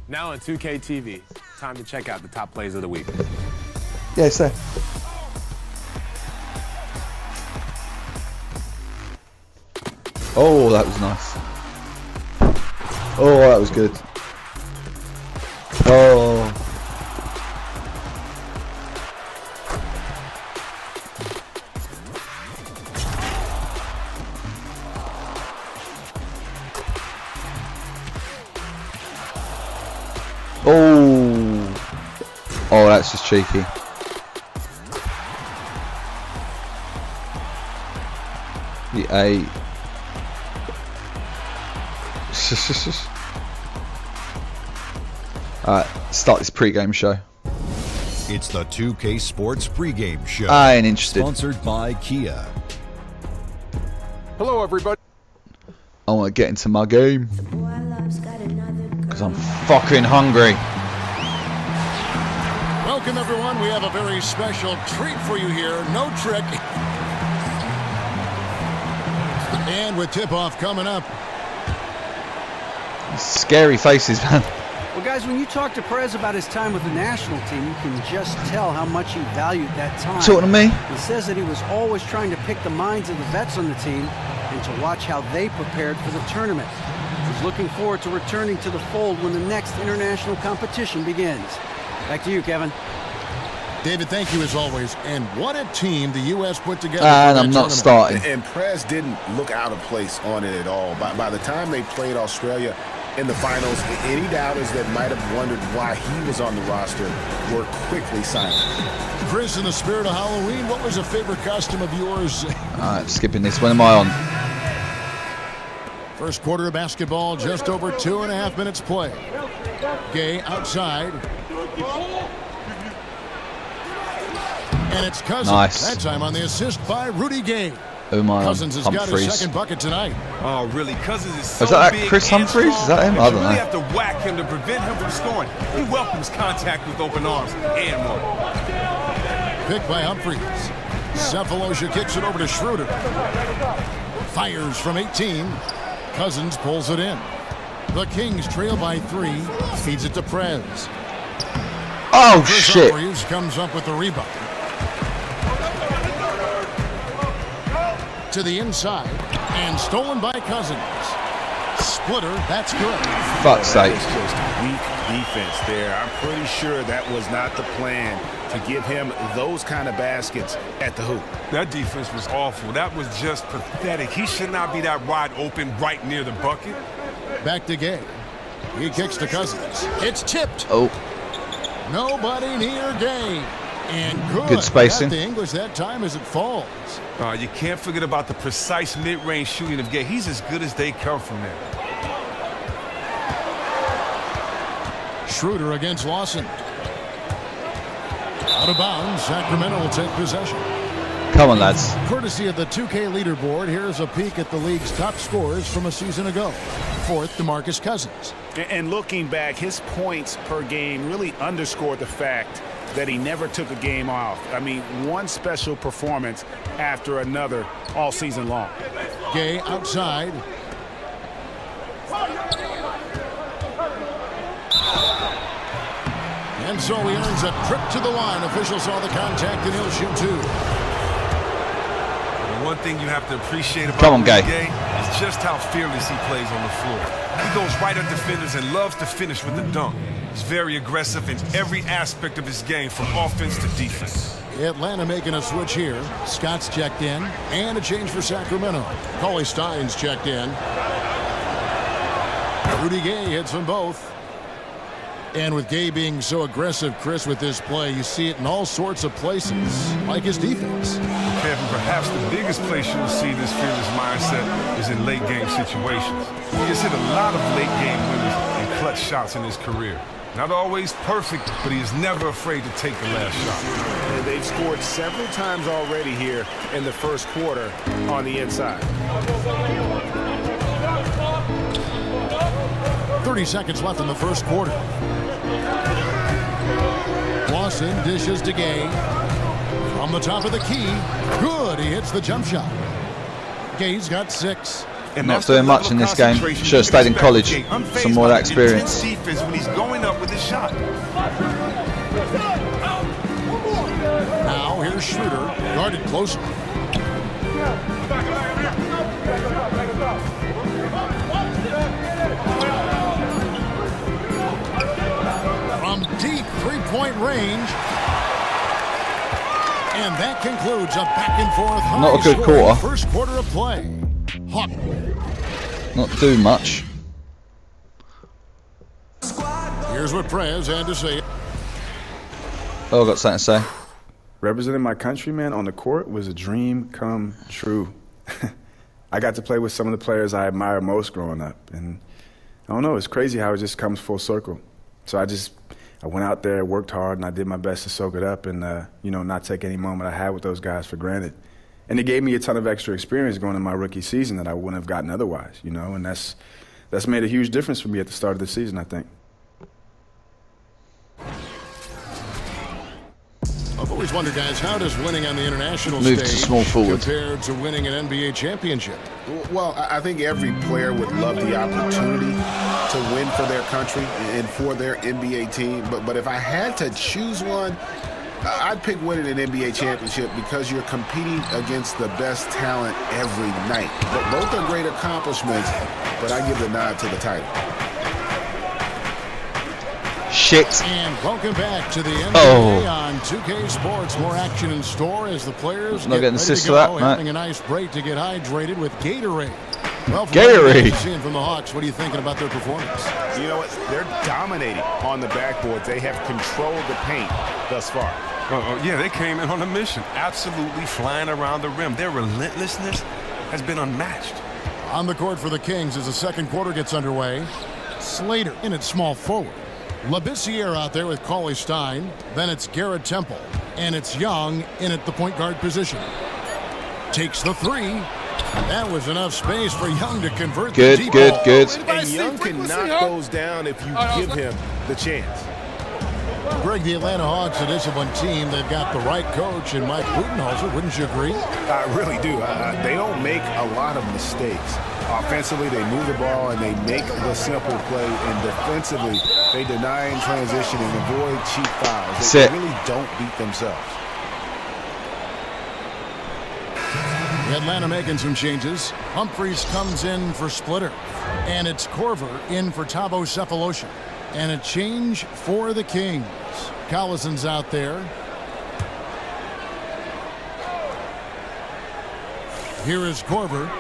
Now on 2K TV, time to check out the top plays of the week. Yeah, it's there. Oh, that was nice. Oh, that was good. Oh. Oh. Oh, that's just cheeky. The 8. Alright, start this pre-game show. It's the 2K Sports pregame show. I ain't interested. Sponsored by Kia. Hello, everybody. I want to get into my game. Because I'm fucking hungry. Welcome, everyone. We have a very special treat for you here. No trick. And with tip-off coming up. Scary faces, man. Well, guys, when you talk to Perez about his time with the national team, you can just tell how much he valued that time. Talking to me? He says that he was always trying to pick the minds of the vets on the team and to watch how they prepared for the tournament. He's looking forward to returning to the fold when the next international competition begins. Back to you, Kevin. David, thank you as always. And what a team the U.S. put together. And I'm not starting. And Perez didn't look out of place on it at all. By the time they played Australia in the finals, any doubters that might have wondered why he was on the roster were quickly silent. Chris, in the spirit of Halloween, what was a favorite costume of yours? Alright, skipping this. When am I on? First quarter of basketball, just over 2.5 minutes play. Gay outside. And it's Cousins. Nice. That time on the assist by Rudy Gay. Oh my, Cousins has got his Humphreys. second bucket tonight. Oh, really? Cousins is so Is that big Chris and Humphreys? strong Is that him? that I you don't really know. have to whack him to prevent him from scoring. He welcomes contact with open arms and more. Picked by Humphreys. Cephalosha kicks it over to Schroeder. Fires from 18. Cousins pulls it in. The Kings trail by 3. Feeds it to Prez. Oh, Chris shit. Humphreys comes up with the rebound. To the inside. And stolen by Cousins. Splitter, that's good. Fuck's sake. It's just weak defense there. I'm pretty sure that was not the plan to give him those kind of baskets at the hoop. That defense was awful. That was just pathetic. He should not be that wide open right near the bucket. Back to Gay. He kicks to Cousins. It's tipped. Oh, Nobody near Gay. And Good spacing. At the English that time as it falls. You can't forget about the precise mid-range shooting of Gay. He's as good as they come from there. Schroeder against Lawson. Out of bounds, Sacramento will take possession. come on, lads. Courtesy of the 2K leaderboard, here's a peek at the league's top scorers from a season ago. Fourth, DeMarcus Cousins. And looking back, his points per game really underscored the fact that he never took a game off. I mean, one special performance after another all season long. Gay outside. And so he earns a trip to the line. Officials saw the contact and he'll shoot two. One thing you have to appreciate about Come on, Gay. is just how fearless he plays on the floor. He goes right at defenders and loves to finish with the dunk. He's very aggressive in every aspect of his game, from offense to defense. Atlanta making a switch here. Scott's checked in. And a change for Sacramento. Cauley Stein's checked in. Rudy Gay hits them both. And with Gay being so aggressive, Chris, with this play, you see it in all sorts of places, like his defense. Kevin, perhaps the biggest place you will see this fearless mindset is in late-game situations. He has hit a lot of late-game winners and clutch shots in his career. Not always perfect, but he is never afraid to take the last shot. And they've scored several times already here in the first quarter on the inside. 30 seconds left in the first quarter. Lawson dishes to Gay. From the top of the key. Good. He hits the jump shot. Gay's got 6. And Not that's the doing much level in of this game. concentration Should have stayed in you college. expect. Unfazed Some more of by that experience. intense defense when he's going up with his shot. Now here's Schroeder, guarded closer. From deep three-point range. And that concludes a back-and-forth Not a good quarter. first quarter of play. Hawk. Not do much. Here's what Prez had to say. Oh, I got something to say. Representing my country, man, on the court was a dream come true. I got to play with some of the players I admire most growing up. And I don't know, it's crazy how it just comes full circle. So I went out there, worked hard, and I did my best to soak it up and, not take any moment I had with those guys for granted. And it gave me a ton of extra experience going into my rookie season that I wouldn't have gotten otherwise, and that's made a huge difference for me at the start of the season, I think. I've always wondered, guys, how does winning on the international Move to stage small forward. compare to winning an NBA championship? Well, I think every player would love the opportunity to win for their country and for their NBA team. But if I had to choose one, I'd pick winning an NBA championship because you're competing against the best talent every night. But both are great accomplishments, but I give the nod to the title. Shit. And welcome back to the NBA on 2K Sports. More action in store as the players Not get getting ready assist to for go, that, mate. having a nice break to get hydrated with Gatorade. Well, from Gatorade. what you're seeing from the Hawks, what are you thinking about their performance? You know what? They're dominating on the backboards. They have controlled the paint thus far. Yeah, they came in on a mission, absolutely flying around the rim. Their relentlessness has been unmatched. On the court for the Kings as the second quarter gets underway. Slater in at small forward. Labissiere out there with Cauley Stein. Then it's Garrett Temple. And it's Young in at the point guard position. Takes the three. That was enough space for Young to convert the deep ball. Good. And Young can knock those down if you give him the chance. Greg, the Atlanta Hawks, a disciplined team. They've got the right coach in Mike Budenholzer. Wouldn't you agree? I really do. They don't make a lot of mistakes. Offensively, they move the ball and they make the simple play. And defensively, they deny in transition and avoid cheap fouls. They really don't beat themselves. Atlanta making some changes. Humphreys comes in for Splitter. And it's Korver in for Thabo Sefolosha. And a change for the Kings. Collison's out there. Here is Korver.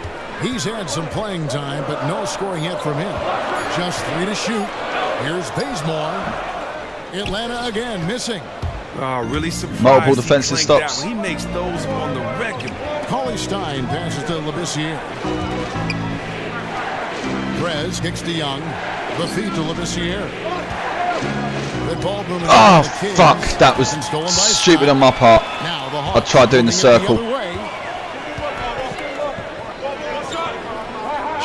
He's had some playing time, but no scoring yet from him. Just 3 to shoot. Here's Bazemore. Atlanta again missing. Really surprised. Multiple defensive stops. He makes those on the regular. Cauley Stein passes to Labissiere. Prez kicks to Young. The feed to Labissiere. Good ball movement. Oh, fuck. That was stupid on my part. I tried doing the circle.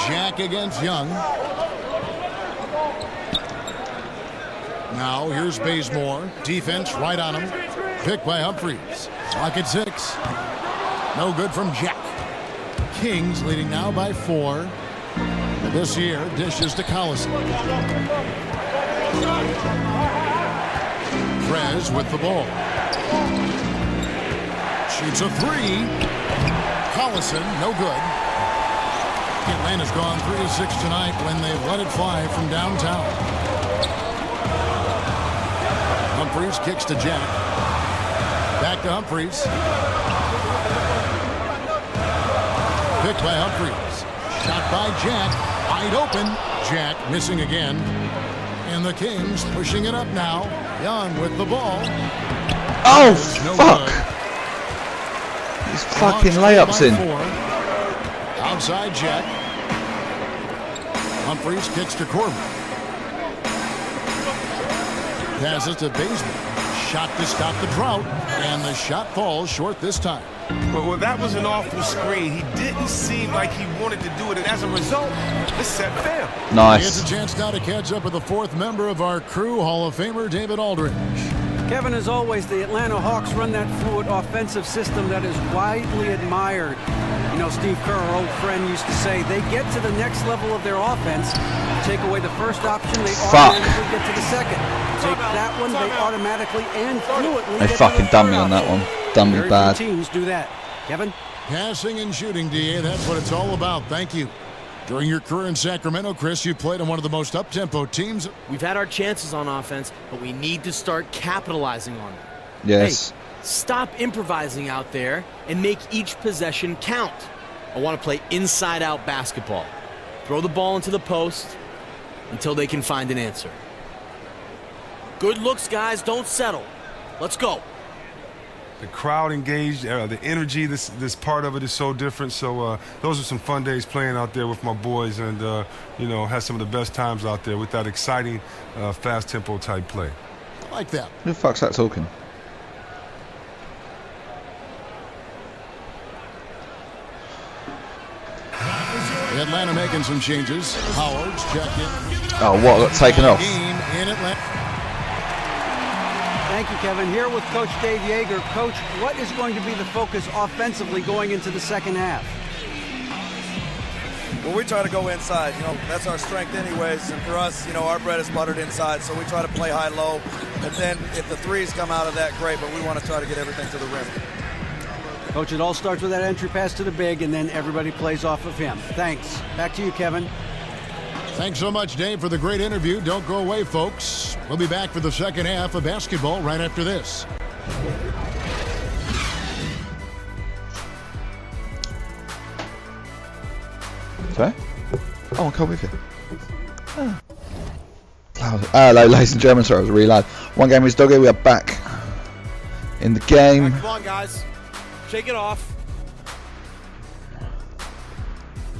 Jack against Young. Now here's Bazemore. Defense right on him. Picked by Humphreys. Clock at 6. No good from Jack. Kings leading now by 4. This year dishes to Collison. Prez with the ball. Shoots a 3. Collison, no good. Atlanta's gone 3 of 6 tonight when they've let it fly from downtown. Humphreys kicks to Jack. Back to Humphreys. Picked by Humphreys. Shot by Jack. Wide open. Jack missing again. And the Kings pushing it up now. Young with the ball. Oh, no fuck. Good. These fucking layups in. 4. Outside Jack. Humphreys kicks to Corbin. Passes to Bazemore. Shot to stop the drought. And the shot falls short this time. Well, that was an awful screen. He didn't seem like he wanted to do it, and as a result, the set failed. Nice. He has a chance now to catch up with the 4th member of our crew, Hall of Famer David Aldridge. Kevin, as always, the Atlanta Hawks run that fluid offensive system that is widely admired. You You know, Steve Kerr, our old friend, used to say they get to the next level of their offense. Take away the first option, they automatically get to the second. Take that one, they automatically and fluently They get fucking to the done third me on that option. one. Done me Very bad. few teams do that. Kevin? Passing and shooting, DA, that's what it's all about. Thank you. During your career in Sacramento, Chris, you played on one of the most up-tempo teams. We've had our chances on offense, but we need to start capitalizing on them. Yes. Hey, stop improvising out there and make each possession count. I want to play inside-out basketball. Throw the ball into the post until they can find an answer. Good looks, guys. Don't settle. Let's go. The crowd engaged, the energy, this part of it is so different. So those are some fun days playing out there with my boys, and you know, had some of the best times out there with that exciting, fast tempo type play. I like that. Who the fuck's that talking? Atlanta making some changes. Howard's checked in. Oh, what? Got taken off? Game in Atlanta. Thank you, Kevin. Here with Coach Dave Yeager. Coach, what is going to be the focus offensively going into the second half? Well, we try to go inside. You know, that's our strength anyways. And for us, you know, our bread is buttered inside. So we try to play high-low. And then if the threes come out of that, great. But we want to try to get everything to the rim. Coach, it all starts with that entry pass to the big, and then everybody plays off of him. Thanks. Back to you, Kevin. Thanks so much, Dave, for the great interview. Don't go away, folks. We'll be back for the second half of basketball right after this. Okay. Oh, I'll come with you. Hello, ladies and gentlemen. Sorry, I was really loud. One game is doggy. We are back in the game. Come on, guys. Shake it off.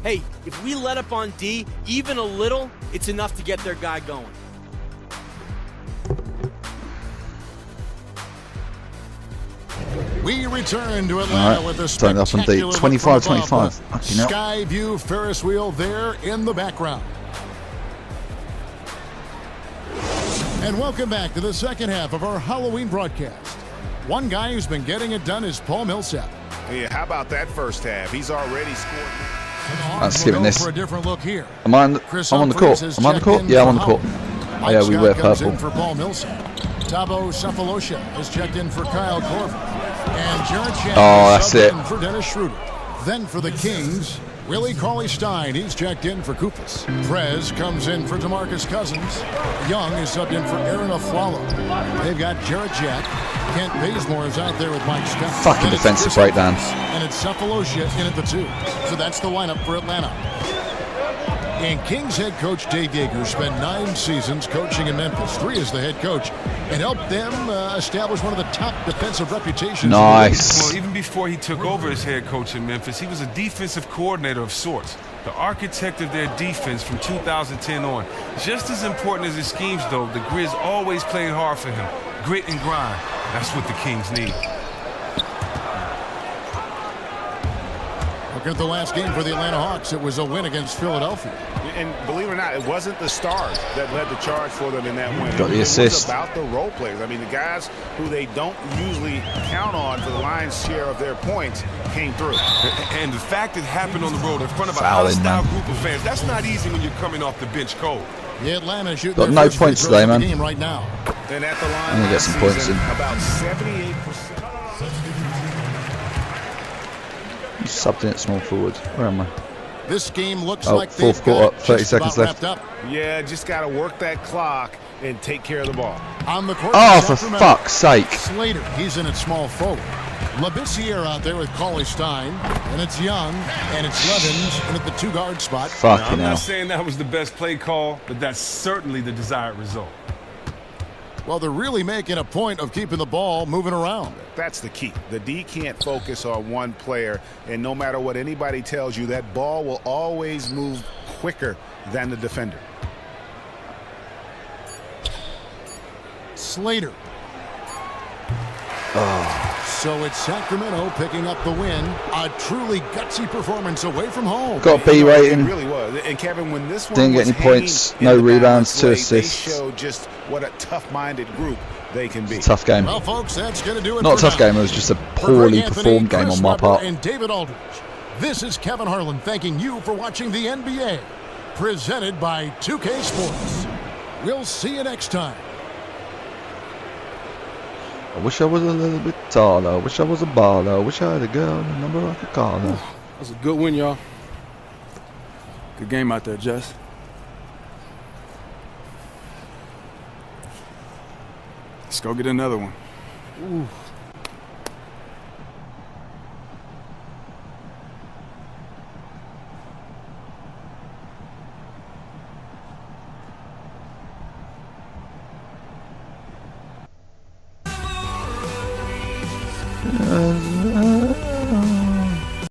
Hey, if we let up on D, even a little, it's enough to get their guy going. We return to Atlanta right, with a turn it up on D. spectacular 25-25. Fucking hell. Skyview Ferris wheel there in the background. And welcome back to the second half of our Halloween broadcast. One guy who's been getting it done is Paul Millsap. Yeah, how about that first half? He's already scored. I'm skipping this. For a different look here. I'm on the court. Am I on the court? Yeah, I'm on the court. Oh, yeah, we wear purple. For Paul Millsap. Thabo Cephalosha has checked in for Kyle Korver. And Jared Shannon that's it. in for Dennis Schroeder. Then for the Kings, Willie Cauley-Stein. He's checked in for Koufos. Prez comes in for DeMarcus Cousins. Young is subbed in for Aaron Aflalo. They've got Jarrett Jack. Kent Bazemore is out there with Mike Scott. Fucking defensive breakdown. And it's Cephalosha in at the 2. So that's the lineup for Atlanta. And Kings head coach Dave Yeager spent 9 seasons coaching in Memphis, 3 as the head coach, and helped them establish one of the top defensive reputations. Nice. Well, even before he took over as head coach in Memphis, he was a defensive coordinator of sorts, the architect of their defense from 2010 on. Just as important as his schemes, though, the Grizz always played hard for him. Grit and grind. That's what the Kings need. Look at the last game for the Atlanta Hawks. It was a win against Philadelphia. And believe it or not, it wasn't the stars that led the charge for them in that win. Got the It assist. was about the role players. I mean, the guys who they don't usually count on for the lion's share of their points came through. And the fact it happened on the road in front of a Fouling, hostile man. group of fans, that's not easy when you're coming off the bench cold. The Atlanta shooting Got their no first free points throw today, of the man. game right now. And at the line, I'm gonna get some points in. about 78%. Subbed in at small forward. Where am I? This game looks Oh, like they've fourth quarter, got 30 just seconds about left. wrapped up. Yeah, just got to work that clock and take care of the ball. On the court, Oh, for Sacramento, fuck's sake. Slater, he's in at small forward. Labissiere out there with Cauley-Stein, and it's Young, and it's Levins in at the 2-guard spot. Fucking I'm hell. not saying that was the best play call, but that's certainly the desired result. Well, they're really making a point of keeping the ball moving around. That's the key. The D can't focus on one player, and no matter what anybody tells you, that ball will always move quicker than the defender. Slater. So it's Sacramento picking up the win. A truly gutsy performance away from home. Got a B It rating. really was. And Kevin, when this one Didn't get was any points, hanging no in the rebounds, balance 2 way, assists. They showed just what a tough-minded group they can be. Tough game. Well, folks, that's going to do it. Not a for tough now. game, it was just a For poorly Greg Anthony, performed game Chris on my Webber, part. And David Aldridge. This is Kevin Harlan thanking you for watching the NBA, presented by 2K Sports. We'll see you next time. I wish I was a little bit taller. I wish I was a baller. I wish I had a girl, a number I could call her. That's a good win, y'all. Good game out there, Jess. Let's go get another one. Ooh.